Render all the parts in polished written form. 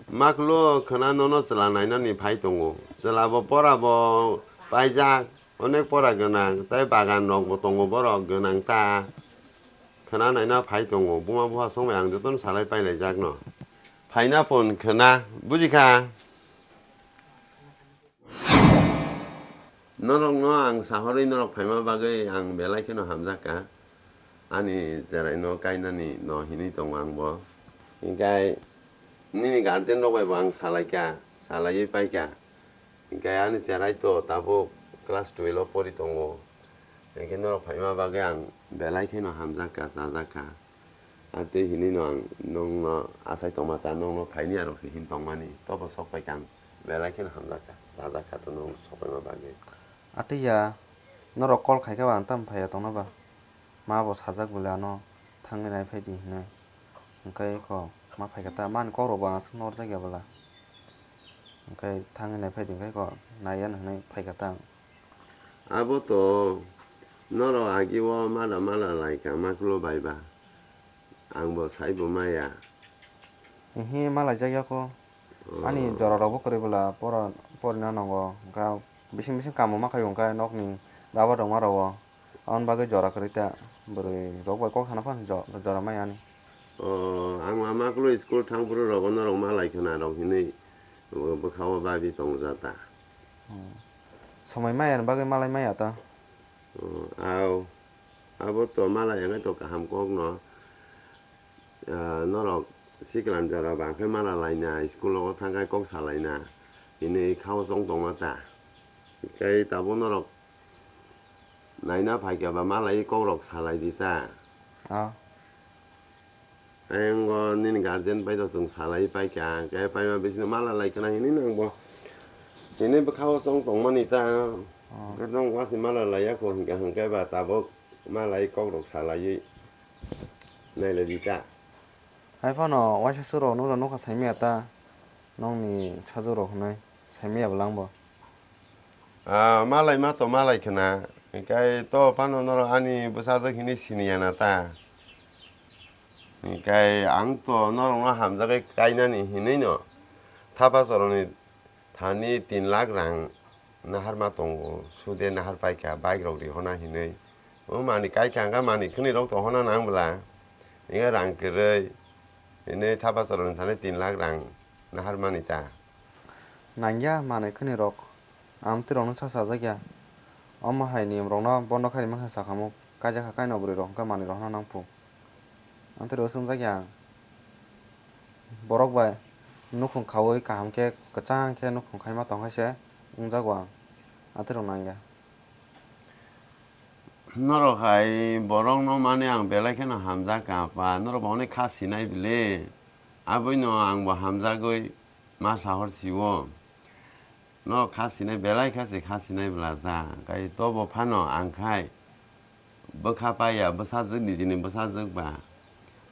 막로 그나 너너 슬라나이나니 파이동고 슬라보 보라보 파이작 어넥 보라 그냥 따이 바간 롱고 동고 보라 그냥 따 그나 나이나 파이동고 부마 부하 성매 양주돈 살아이 파이래 작노 파이나폰 그나 무지카 너럭 너앙 사허리 너럭 파이마바게 양 멜라이케노 함자까 아니 제라이 너 까이나니 너 히니 동왕보 그러니까 Nini garden lo bang salaya salaya paika. Kaya ani cerai to tapo kelas 12 pori tongo. Yang no paima bagang belai keno hamzaka sazaka. Ate hini no nong no asai tomata nong no paini arok si hin tongmani. Topo sok paikan belai keno hamzaka sazaka to nong sok paima bagay. Ate ya no rokol khai ka bang tam phaya tong na ba. Ma bo sajak bula no thangi nai phai di ne. Kai ko ma phai kata man ko ro bang sung nor jagya bala kai thangi nai phai ding kai ko nayan nai phai kata Abo to noro agiwo mala laika maklo baiba. Angbo saibo maya. hi mala jagya ko ani jora ro bo kore bala por na nongo ga bising kam ma khai kai nok ni dawa dong ma ro on bagai jora kerita beri rok ba ko khana pan jora mai ani ang maklo school thangpuro rogo norok malai khana rok hini bokhawa babi tongjata. Somai mai an bagai malai mai ata. Abo to malai yang to kaham kok no. Norok siklan jara bangkai malalai na school logo thangkai kok salai na. Hini khawa song tongmata. Kai tabo norok naina phaikia ba malai kok rok salai dita. Ang nini garden pai to tung salai pai kya kaya pai ma bisno mala lai kana hini nang bo hini bakawa song tong manita kadang wasi mala lai ako hingga hingga ba tabok malai kok rok salai nai le dita Hai fa no wa sha suro no no ka sai mi ata nong ni chazu ro nai sai mi ablang bo malai ma to malai kana kai to pano no ani busada hini siniana ta Kai ang to norong hamzake kainani hini no Thapa soroni thani 3 lakh rang nahar ma tongo sude nahar paika bike rok ri hona hini mani kai kanga mani khni rok to hona nang bla inga rang kerei ini Thapa soroni thani 3 lakh rang nahar manita nangya mane khni rok am ti rong sa sa jagya amma hai ni rong no bondo khari ma sa khamu kaja kai no buri rong ka mani rong nang pu Ante ro sum jagya borok bai nukhung khawoi kaham ke kachang ke nukhung khaima tong hase ungjagwa ante ro nangya noro hai borong no mane ang belai khena hamza ka pa noro bone kha sinai bile aboi no ang bo hamza goi ma sahor siwo no kha sinai belai kha sinai bla za kai to bo phano ang khai bokha pa ya bosa zig ni jini bosa zig ba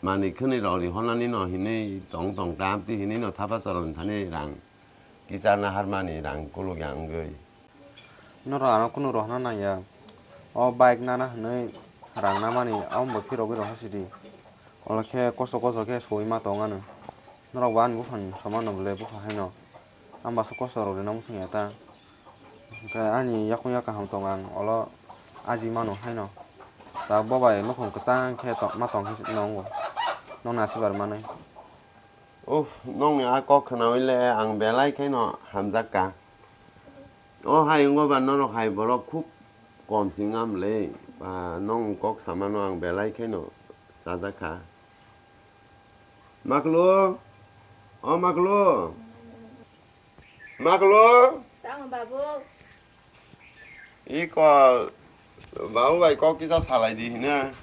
Mani khni rori honani no hini tong tam ti hini no Thapa soron thani rang kisana harmani rang kulu yang goi no ra no kunu ro na nangya o bike na nei rang na mani am bo phiro ro hasidi ola ke koso ke soi ma tong anu no ro wan bu phan saman no le bu kha hai no am ba so koso ro na musung eta ka ani yakun ka ham tong ang ola aji mano hai no ta bo bai no khong kachang ke to ma tong hisi no nong nasi bar mana nong ya kok khna wile ang belai khai no hamzaka hai ngo ban no hai borok khup kom singam le ba nong kok samano ang belai khai no sajaka maklo Tang babu iko babu bai kok kisa salai di hina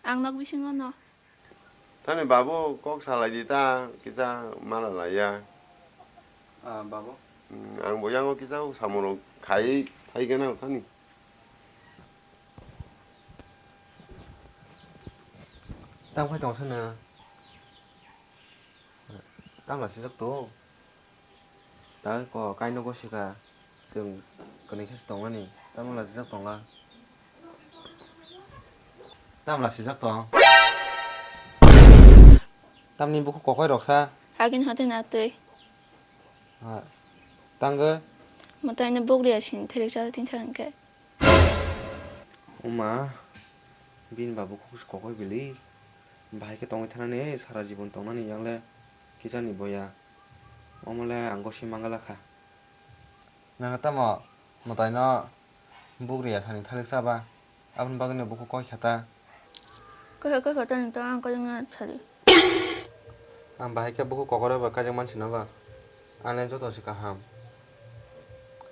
ang nagbising ano Tane babu kok salai dita kita malah lah ya. babu Ang boyang kita samuro kai kena tani. Tam phải tòng sana tam là sẽ rất tốt ta có cái nó có sự cả sừng cái này sẽ tòng anh tam là sẽ rất tòng là tam là sẽ rất tòng tam ni bố có quay đọc xa 하긴 하든 나도. 땅그 뭐 따위는 복리하신 대리자도 띵탕게. 엄마 빈 바보 혹시 거기 빌리 바이게 똥이 타나네 사라 Jibon 똥나니 양래 기자니 뭐야 어머래 안 것이 망갈라카 내가 따마 뭐 따이나 복리야 사니 탈릭 사바 아픈 바근에 보고 거기 갔다 cái khởi tên tôi ăn coi nghe thật. 안 바이게 보고 거거래 bakajang 지나가 안에 저도 시카함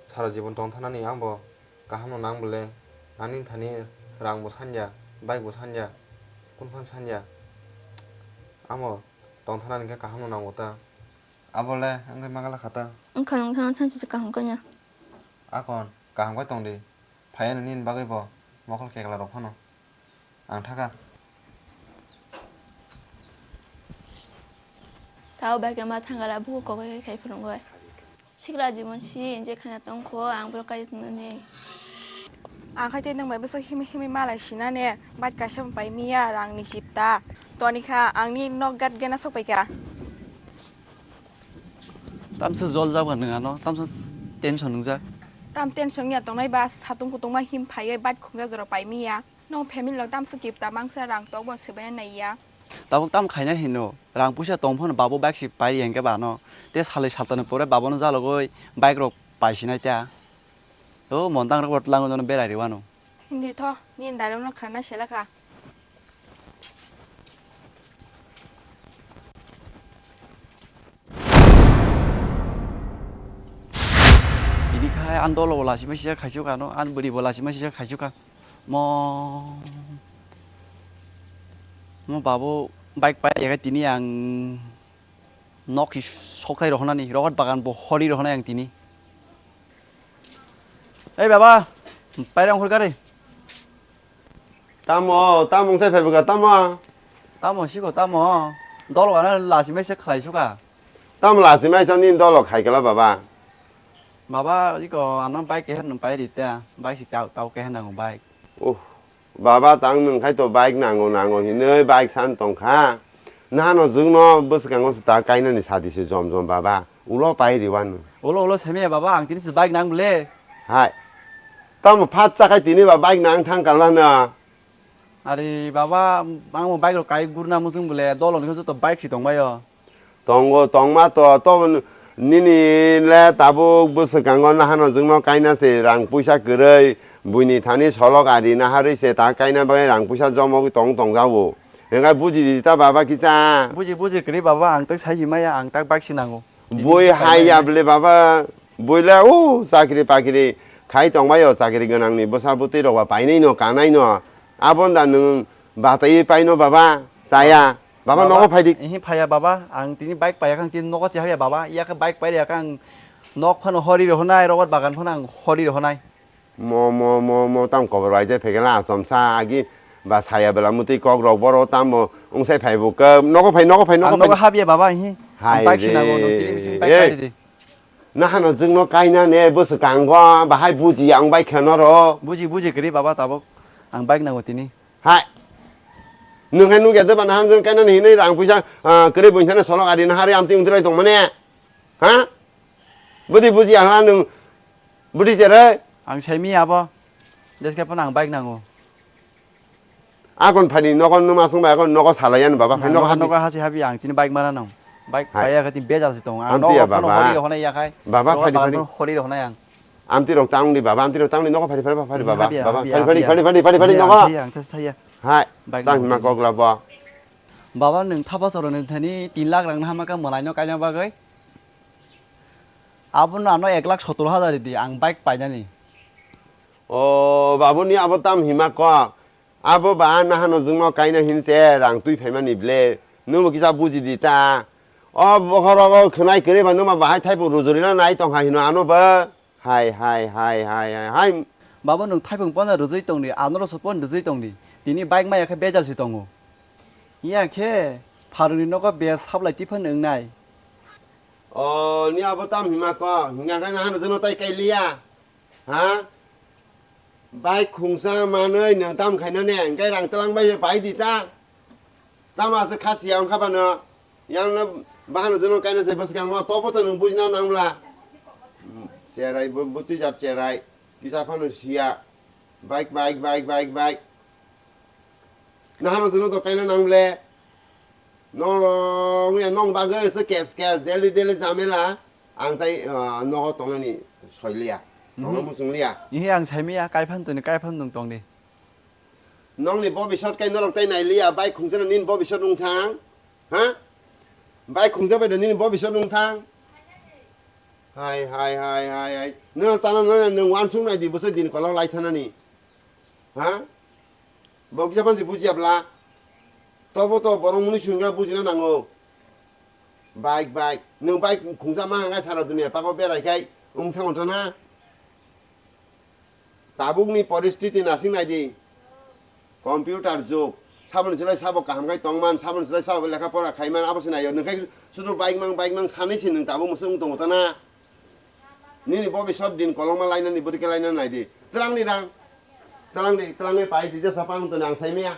사라 Jibon 똥 타나니 양보 가함노 낭블레 아닌 타니 랑 뭐 산냐 바이크 뭐 산냐 콘판 산냐 아무 똥 타나니 게 가함노 낭고다 아볼래 안게 망갈라 갔다 Ông khởi ông thang chỉ cả không coi nha. 아건 가함 거 똥디 바에는 닌 바게 뭐 먹을 게 갈라 놓고노 안 타가 Tao ba cái mà thằng gà là bố có cái phần rồi. Xích là gì mà xí, 이제 그냥 똥고 안 볼까지 듣는데. khai tên đang mấy bữa sau himi mà lại xin nè bắt cá chấm bay mía rang ni shipta to ni kha ang ni no gat gena sok pai ka 땀스 졸 잡은 능아노 땀스 텐션 능자 tam ten song ya tong nai ba satung ku tong ma him phai bat khong ja jora pai mía no family lo tam skip ta mang sa rang to bo se ba nai ya 따복 땀 가냐 했노 랑 부셔 동포는 바보 백시 바이 연게 바노 때 살을 살다는 보래 바보는 잘하고 바이크로 바이시나 때 먼땅으로 버틀랑은 저는 베라리 와노 hindi tho ni dai lo na khana shela ka 이니카 안 돌로 올라시면 시작하죠 가노 안 버리 올라시면 시작하죠 가뭐 바보 바이크 바이 얘가 뛰니 양 녹이 속사이로 하나니 로봇 바간 뭐 허리로 하나 양 뛰니 에이 바바 빨리랑 홀가리 따모 따몽새 배부가 따모 따모 쉬고 따모 너로 가는 라시면 시작하죠 따모 라스마이서 닌 돌로 갈게라 봐봐 바바 이거 안한 바이크 했는 바이크 있대 바이크 tao cái hàng của baik 오 바바 땅는 가이또 바이크 나고 너희 바이크 산 똥카 나노 증노 버스 간 곳에 다 까이는 사디시 좀 봐봐 울어 바이리 왔노 올로 세미야 바바 안 뛰는 바이크 난 볼래 하이 따모 파짜 가이 뛰니 봐 바이크 낭탕 갈라나 아리 바바 망모 바이크로 까이 구르나 무슨 볼래 돌로 그래서 또 바이크 시동 봐요 동고 동마또 또 니니래 따복 버스 간 거나 하노 증노 까이나세 랑 부샤 그래 문이 타니 절로 가리나 하루세 다 까이나 바이 랑 부샤 좀 먹이 동동자고 내가 부지 있다 봐봐 기자 부지 그래 바바 안 딱 사지 마야 안딱 바이크 시나고 뭐이 하이야 블레 봐봐 뭐래 오 사기리 바기리 가이 동마요 사기리 그냥니 뭐사부티로 와 바이네노 까나이노 아본다는 바타이 바이노 봐봐 사야 바바 너고 파이디 이 파야 바바 안 뛰니 바이크 파야 강 뛰는 너가 지하야 바바 이야 그 바이크 파야 강 녹 파는 허리로 하나이 로봇 바간 파는 허리로 하나이 뭐 땀 거버라 이제 베게라 섬사기 바 사야 별라 무티 꼭로 버로 땀뭐 옹세 파이부까 너고 파이 너가 합의해 바바 이 바이크 시나고 좀 뛰니 바이크 파이디 나 하나 증노 까이나 내 버스 간과 바하이 부지 양 바이크 너로 부지 그래 바바 따복 안 바이크 나고 뛰니 하이 능해 누게도 반 한전 까이나 히네 랑 부자 그래 보이잖아 서로 가리나 하리 암띠 웅들어 동만에 하 부디 부지 하나는 부디 세래 안 세미야 봐 데스케 안 바이크 나고 아건 파니 너건 누마승 말고 너거 살아야는 봐봐 너가 하지 합의 안 뛰는 바이크 말하노 바이크 파야 같은 배자서 동 암띠야 봐봐 허리로 하나 약해 봐봐 파리 허리로 하나 양 암띠로 땅리 봐봐 암띠로 땅리 너거 파리 봐봐 봐봐 합의야. 파리 너거 양 테스트야 하이 바이크 땅 막 거글라 봐 바바는 타바서로는 테니 3,00,000 하마가 뭐라뇨 까냐 바거이 아부는 안어 1,70,000 안 바이크 빠냐니 바보니 아버 땀 힘마과 아버 바나 하노 증노 까이나 흰세 랑 뚜이 페만 입래 너무 기사 부지디다 뭐하라고 그나이 그래 봐 너마 바하이 타이프 로저리나 나이 똥 하이노 안오 봐 하이 바바는 타이프 뻔나 르즈이 똥리 안으로서 뻔 르즈이 똥리 디니 바이크 마 약해 배잘시 똥고 이야케 파르니 너가 배 삽라이 띠펀 응나이 니 아버 땀 힘마과 그냥 하노 증노 따이 까일리야 하 바이 공사 마너이 너 땀 가이나네 cái rằng tlang bây giờ phải đi ta ta mà sẽ khát xiang các bạn nữa yang na bahan jono kaina sai bas kang ma to boto nung bujina nangla cerai butu jar cerai kisa phanu sia bike na hano jono to kaina nangle no nguya nong bagai se kes deli jamela ang tai no tongani soilia tong musunglia ini yang saya mia kai pan tu ni kai pan tong ni nong ni bobi shot kai norok tai nai lia bike khungsen nin bobi shot nung thang ha bike khungsen bai nin bobi shot nung thang hai no sana no nung wan sung nai di boso din kolok lai thanani ha bok japan si bujiabla tobo to borong muni sunga bujina nango bike nung bike khungsa ma nga sara dunia pako berai kai thang ontana tabukni परिस्थिति नासिं नायदि कम्पिउटार जुग साबन सिलाय साबो काहामगाय तंमान साबन सिलाय साबो लेखा परा खायमान आबो सिनायो नोंखाय सुदु बाइक mang सानैसि नों दाबो मुसुं दङतना निनि भबिष्यत दिन कलमा लायनानि बदिके लायनानि नायदि तलांनि पाइ दिजे सापां तो आं सायमिया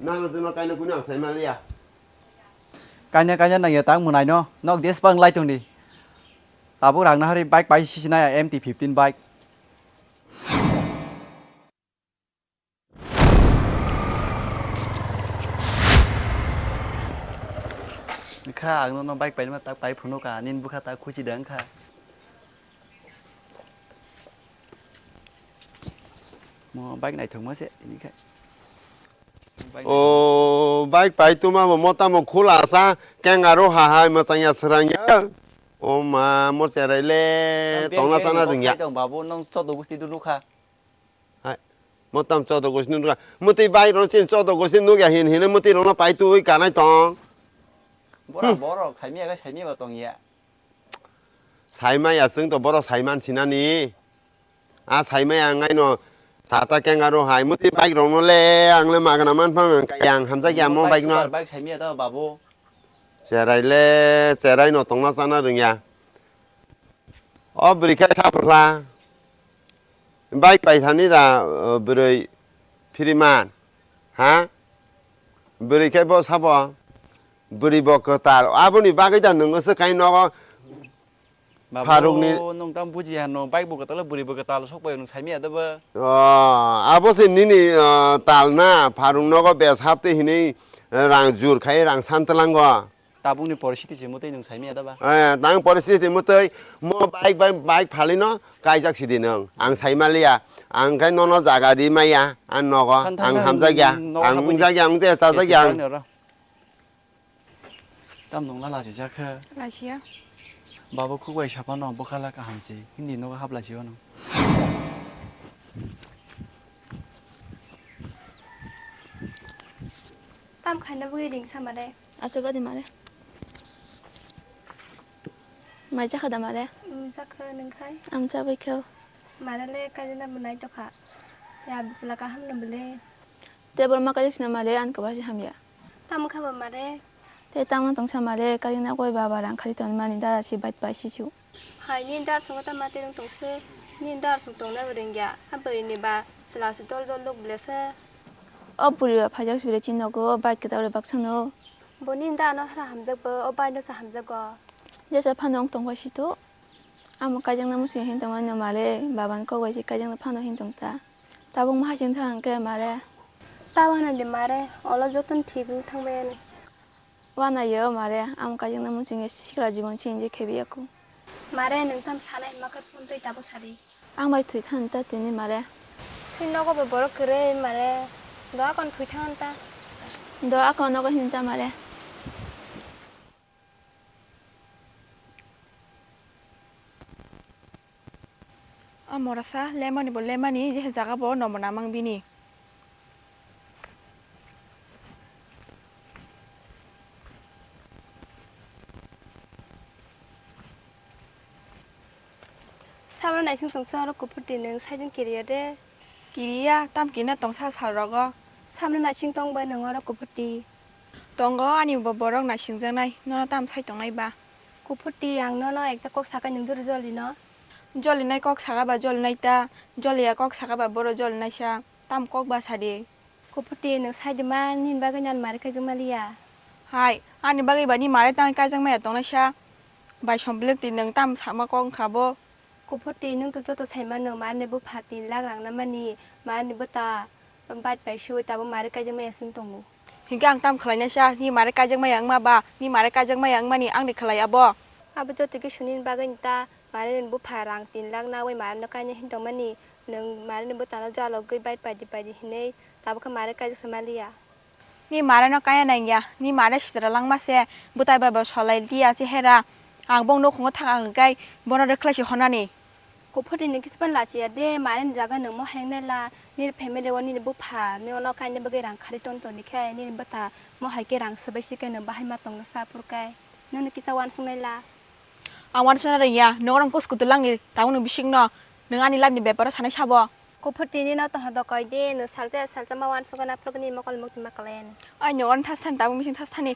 नानो दिनो कायनो कुनि आं सायमालिया kanya nang ya tang munai no nok des bang lai tung ni tabu rang na hari bike pai si na ya MT-15 bike kha ang no bike pai ma ta pai phuno ka nin bu kha ta khu chi dang kha mo bike này thường mới sẽ ini kha 오 바이크 바이투마 뭐 못다 뭐 콜라사 깽가로 하하 뭐 상야 스랑야 오마 뭐 세레레 동나사나 등야 đồng bảo vô nông cho đồ bút du kha 못담 저도 고시는 누가 못이 바이로 신 저도 고신 누가 hin 못이 로나 바이투 가나이 동 bó thấy mía cái thấy mía vào tuần vậy 사이마야 승도 보러 사이만 지나니 아 사이마야 ngay Tata 깽가로 하이 못이 바이크 로노레 앙레 마가나만 팡 양 함자기 뭐 바이크 너 bike thấy mía đó bà vô 제라이 너 동나사나 등야 브리카 차플라 바이크 바이타니다 브레이 피리만 하 브리카 보 사보 브리보 거탈 아버니 바이다 능어서 가이 너가 바로 nông tam BUJIYA nó bike buka tala buri buka tala sok bay nông thấy mía đó bơ 아버지 니니 달나 바룩 너가 베스 합때 히니 랑 khai 랑 산틀랑 거 ta bung ni ପରିସ୍ଥିତି ଯେ ମୋତେ nông thấy mía đó ba 당 परिस्थिति 못의 뭐 바이크 팔리노 가이작 시디능 앙 사이말리야 앙 가이 너너 자가디 마야 안 너가 앙 함자기야 앙 뭉자기 앙제 사자기 앙 tam nông là chỉ chắc kha ลาเชีย bà bố khu quay chắp nó bố khá là cả hàng gì nhưng nó có hấp lại chưa nó ตามคันนะบุรีดิงสมาได้ 아저가 디 말해 마이 자카다 말해 สักคืนหนึ่งใคร 암자 베켜 มาได้เลยกันจะนำบุญไหนเจ้าค่ะอย่าบิสละกันห้ามนำบุญเลย 데벌마까지 지나 말해 안 거바시 함이야 ตามคำมาได้ 대땅은 동차 말해 까지나 고이 바바랑 카리던 많이 다시 바이바시죠 หายนินดาสงฆ์ตามมาเตะตรงเสือนินดาสงฆ์ตรงนั้นบริญญาข้ามไปในบาสลาสิโตลโดนลูกเบลเซอร์ 어부리와 파작수비를 지나고 바이크다 우리 박선호 บนนินดาเนาะถ้าหำจักเบอร์เอาไปเนาะสหำจักก็ 이제서 파노 동과시도 아무 가정 나무 수행 행동하는 말에 마반 거고지 가정 파노 행동다 다봉 하신 게 말해 ตาวันนั้นเดี๋ยวมาได้อ๋อเราจดต้นทีกูทั้งเวน 와나요 말해 아무 가정 나무 중에 시그라 지번 진지 캡이었고 มาได้หนึ่งทำสาเลยมาก็พุ่นด้วยตาบุษรี 악마이 투이 타는 따뜻니 말해 ซึ่งนกก็ไปบอกคือเร่มาได้ดอกก่อนถุยทั้งตา 너 아까 너가 힘들다 말해 morasa lemani bo lemani je jaga bo nomona mang bini ทราบแล้วไหนซึ่งสงสารเรากูพูดตีหนึ่งใช้จังกิริยาได้ kiriya tam kina tong sa sarago ทราบแล้วไหนซึ่งต้องไปหนึ่งเรากูพูดตี tongo ani bo borok na singjang nai no tam sai tong nai ba กูพูดตีอย่างน้อยๆเอกตะกกสักกันหนึ่งจุดจอลีเนาะ joli nai kok saga ba joli nai ta joli ya kok saga ba boro joli nai sha tam kok ba sadi กูพูดตีหนึ่งใช้ดีมากนินบ้ากันยันมาได้ใครจึงมาเลีย ha hai ani bagi bani mare tang kai jang me tong na sha bai som blek ti nang tam sa ma kong kha bo cô phốt tin nung tôi sai mà nung mà anh bố phạt tin lắc lăng nắm mani mà anh bố ta bắt phải xuôi ta bố mà cái gì mà xin tung hingga ang tam khlai na sha ni mare kai jang me yang ma ba ni mare kai jang me yang ma ni ang ni khlai abo à bố cho cái sunin bagai ta mà anh bố phạt răng tin lắc na với mà nó cái gì hin tung mani nung mà anh bố ta nó ra lo cái bắt phải đi hin này ta bố cái mà cái gì Somalia ni mare no kaya nang ya ni mare sidra lang ma se butai ba ba solai dia che hera ang bong no khong thang ang kai bono re khlai chi honani cô phốt tin cái span là chỉ để mà anh jaga nung mà hàng này là ni family one ni bố phạt ni nó cái gì bagai răng khari ton ton đi khai ni bố ta mà hai cái răng sebai sih cái nung bahai mà tung nó sa pur kai nó ni kisah wan sungai la ang wan sana re ya no rang pos kutulang ni taung no bising no nang ani lam ni be para sana sabo cô phốt tin nó tao hado coi đi nó salsa mà wan sungai na plug ni mà còn một kalen ai no ran thas than taung bising thas thani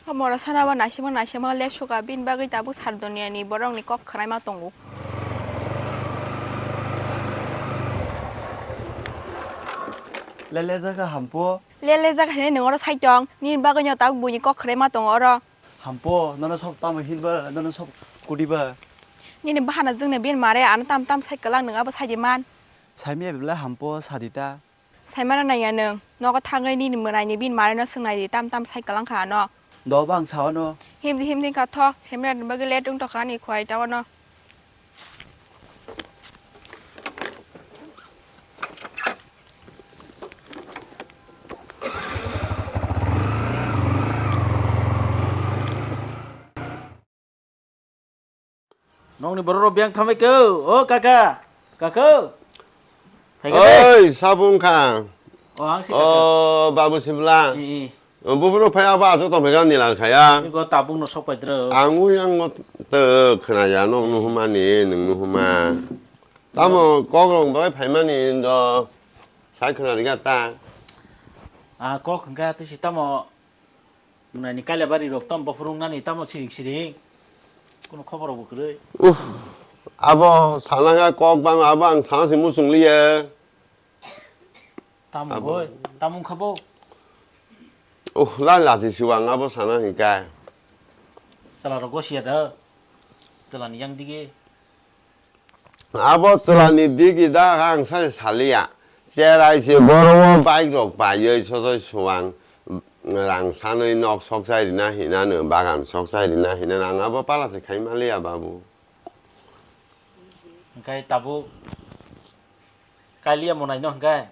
amora sana wa na shima le shuka bin ba gai tabu sar dunia ni borong ni kok khrai ma tongu lele jaga hampo le ja khane nang ora sai chong ni ba gai nya taung bu ni kok khrai ma tong ora hampo nana sob tam hilba nana sob kudiba ni ni bahana jung ne bin mare an tam sai kalang nang aba sai di man saimia bibla hampo sadita sai mana na ya nang no ka thangai ni mrai ni bin mare no sungai di tam sai kalang kha no do bang sao no him din ka tho semra ba gai le tung to kha ni khwai ta no nong ni boro biang thamai ko o kaka hai ơi sao bung khang o ang si kaka babu sibla i buburu phaya ba so to phaya ni la khaya ni ko tabung no sok pai dro angu yang ngo te khna ya no nu huma ni nung nu huma tamo ko long ba phai ma ni do sai khna ri ga ta a ko khanga ti si tamo na ni kala bari rok tam bofurung na ni tamo siring কোনো খবর হবো করে abo sananga kok bang abang sanasi musung liye তামুং হই তামুং খাবো la si siwang abo sana hingkai salah rogo sia da telan yang dige abo celani digi da hang sa salia sia si boro baik rok ba ye so siwang rang sanai nok sok sai dina hina ne bagan sok sai dina hina rang abo pala se khai malia babu cái tabu cái lia một này nó cái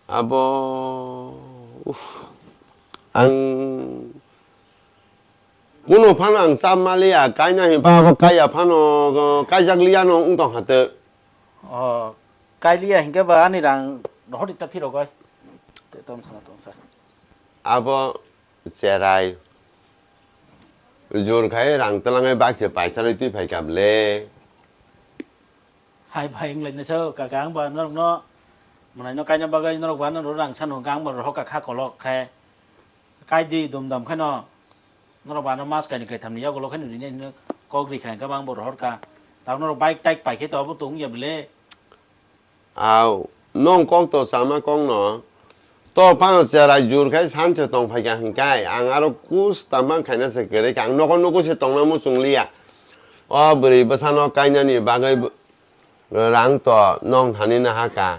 abo ang kuno panang sam malia kai na hi ba kai ya pano kai jak lia no ung tong hate cái lia hình cái bà này rằng nó đi tập phi rồi coi để tôm sa abo cerai jur khai rang talang bak se pai chari tu phai kap le hai bài lên này sao cả cáng bà nó mà này nó cái nhau bà gây nó quán nó rằng săn hồng cáng bà nó cả khác có lọ khe cái gì đùm đùm cái nó bà nó mask cái này cái thằng này có lọ cái này nó có gì khai các bang bà nó cả tao nó bay tay phải cái tao bắt tung giờ bể ao nong kok to sama kong no to pang cerai jur khai san che tong phai ka hing kai ang aro kus tamang khai na se kere kang no ko se tong na mu sung lia o bri ba san no kai na ni ba gai rang to nong thani na ha ka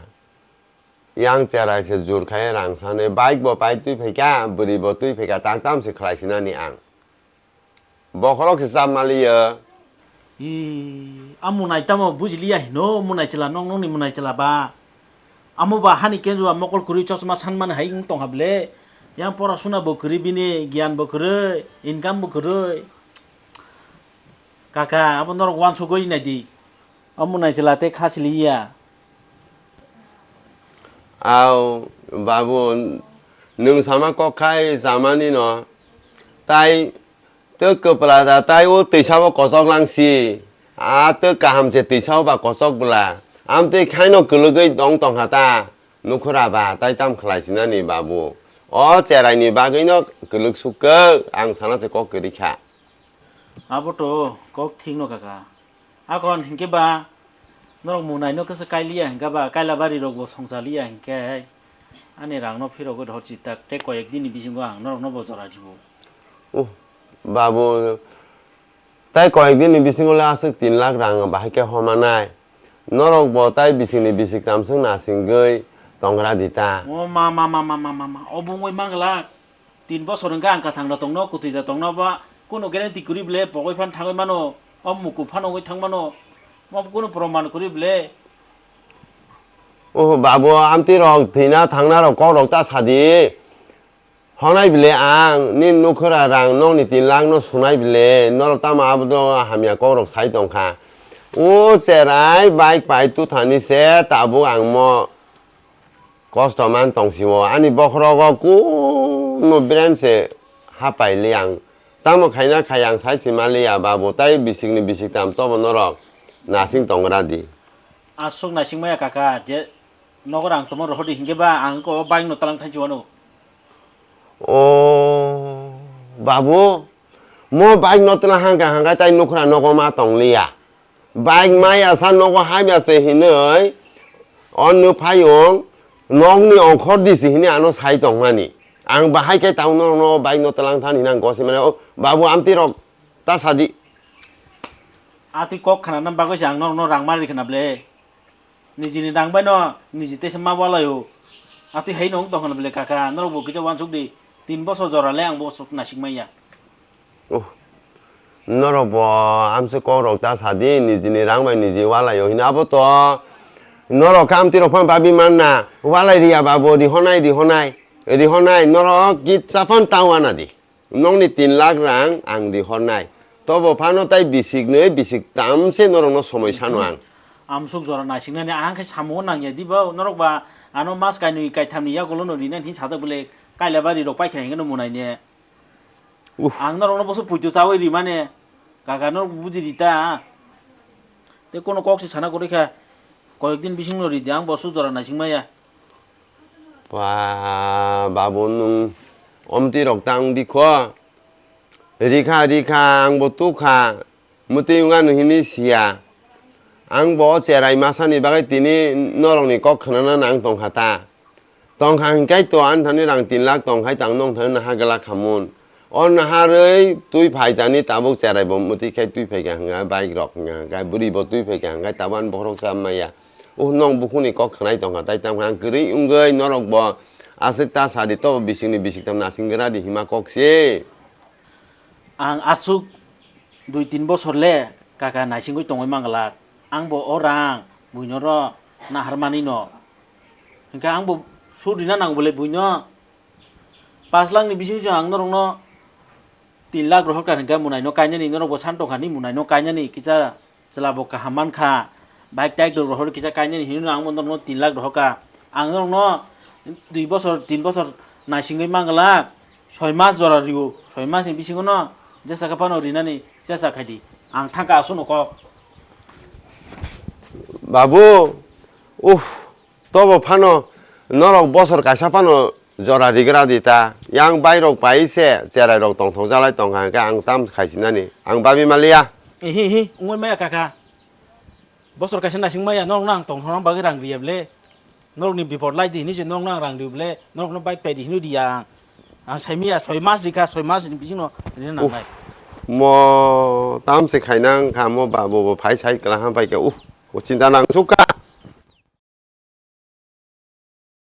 yang cerai se jur khai rang san ne baik bo pai tu phai ka bri bo tu phai ka tang tam se khlai sina ni ang bo khorok se sam malia amu này tao mà BUJIYA nó mu này chỉ là nong ni mu này chỉ là ba amu ba hani ken jo amokol kuri chos ma san man hai tong hable yang porasuna bo kuri bini gian bo kuri income bo kuri kaka amu nor wan so goi này di amu này chỉ là te khas liya ao babu nung sama kok khai sama ni no tai tớ cơ bả là tai ô tì sao có sóc lang xì tớ cả hàm sẽ tì sao bà có sóc bả am tê khai nó cứ lưỡi đong đong hả ta nó khô ra bà tai tam khai xin anh bà bu trẻ lại nè bà cái nó cứ lưỡi súc cơ ăn sáng nó sẽ có cái đi khá aboto kok thing no kaka akon hinke ba norok mu này nó cái cái lia hinka ba kai la bari rog bo songsa lia hinke 아니 랑노 피로 그 허지 딱 데리고 액디니 비신 거 너럭노 보더라지고. 오 바보 তাই কয়েকদিন বিসিং হলে আসুক 3 লাখ রাং বাহাইকে হমানাই নরক ব তাই বিসিংনি বিসিক তামসুং নাসিং গই তংরা দিতা 오 마마마마마마마 어붕의 망글라 3 বছর 가 안가 당나 동너 구티자 동너 봐 কোনো গ্যারান্টি করিবলে বগই ফান থাঙ্গই মানো অমুকু ফানগই থাংমানো মব কোনো প্রমাণ করিবলে 오 바보 암띠럭 디나 당나로 거럭 다 사디 হনাই বিলে আং নি নুখরা রাং নংনি 3 লাখ নো সুনাই বিলে নরক তামা আবদ হামিয়া করক সাই দংখা ও চেরাই বাইক পাই তু থানি সে তাবু আং ম কষ্টমান তংসিও আনি বখরগ কু নো ব্রেন সে হাপাই লিয়াং তামো খাইনা খায়াং সাই সিমালিয়া বাবু তাই বিসিংনি বিসিক তাম তব নরক নাসিং তংরা দি আসুক নাসিংমায়া কাকা যে নগর আং তোমার হদি হিংগেবা আংকো বাইক নো তালাং থাইজোনো 오 바보 뭐 바이크 너트나 한가 따이 노크라 너고마 동리야 바이크 마야 산 너고 하면서 히너이 어느 파용 넉니 엉커디시 히니 아노 사이 동마니 앙 바하이케 다운노 바이크 너트랑 타니난 거시면 바보 암띠럭 따사디 아티 꼭 하나는 바고시 앙 너너 랑마리 그나블레 니지니 랑바노 니지 때서 마발라요 아티 헤이농 동하나블레 카카 너로 뭐 그저 완숙디 3 বছর জরালে আং বছর নাসিংমাইয়া 오 너로 뭐 암스 거럭 따사디 니지니 랑마이 니지 와라요 히나부터 너로 감띠럭 판 바비 만나 와라이리야 바보 리호나이 너로 기차판 따와나디 농니 3 লাখ রাং আং 리호나이 তবো ফানো তাই বিসিক তামসে নরনো সময় সানো আং আমসুক জরা নাসিংনানি আংকে সামো নাংয়া দিবা নরকবা আনো মাস কাইনুই কাইথামনিয়া গলো নরিনা হি সাজা বলে কাইলাবারি রক পাইখাই হেঙ্গনো মুনাইনে আং নরনো বসু পুইতো চাওই রি মানে কাকানো বুঝি দিতা তে কোনো কক্সি ছানা করে খা কয়েকদিন বিসিং নরি দিয়াং বসু জরা নাসিংমায়া 와 바보는 엄띠럭 땅디코 리카 앙보 뚜카 무띠용한 히니시야 앙보 제라이 마사니 바가 티니 너롱니 꼭 크나나 낭 동하다 동항 가이 또 안타니랑 3 লাখ 동하이 땅농 더나 하글라 카문 어느 하르이 두이 파이자니 따복 제라이 봄 무띠 카이 두이 페게 한가 바이럭 가 부리 보 두이 페게 한가 따반 보록 삼마야 오농 부쿠니 꼭 크나이 동하다 땅항 그리 웅거이 너럭 뭐 아스타 사디 또 비싱니 비식담 나싱그라디 히마 꼭시 ang asuk 2-3 বছর লে কাকা নাসিংগই তংই মাংলা আংবো orang buinoro na harmani no hingka angbo sudina nang bole buino 5 lakh ni bising jo ang norong no 3 lakh rohok kan hingka munai no kanya ni norong bo santo khani munai no kanya ni kicha selabo ka haman kha bike tag do rohor kicha kanya ni hinu ang norong no 3 lakh rohoka ang norong no 2 বছর 3 বছর নাসিংগই মাংলা 6 মাস জরা riu 6 মাস ni bising no jasa ka pano rinani jasa khadi ang thangka asu no ko 바보 우후 또뭐 파노 너럭 버섯 가샤 파노 저라 리그라디다 양 바이럭 바이세 제라럭 동통자라이 동한가 앙담 가시나니 앙바비 말리야 ehi ungoi maya kaka bosor ka sena singmaya nong nang tong thong ba rang riable nong ni before light di ni je nong nang rang riable nong no bike pe di hinu dia ang saimia 6 mas dika 6 mas ni bising no ni nang ngai 뭐 다음세 가이낭 가뭐 바보 바이사이 그라 한 바이게 우 진다낭 속가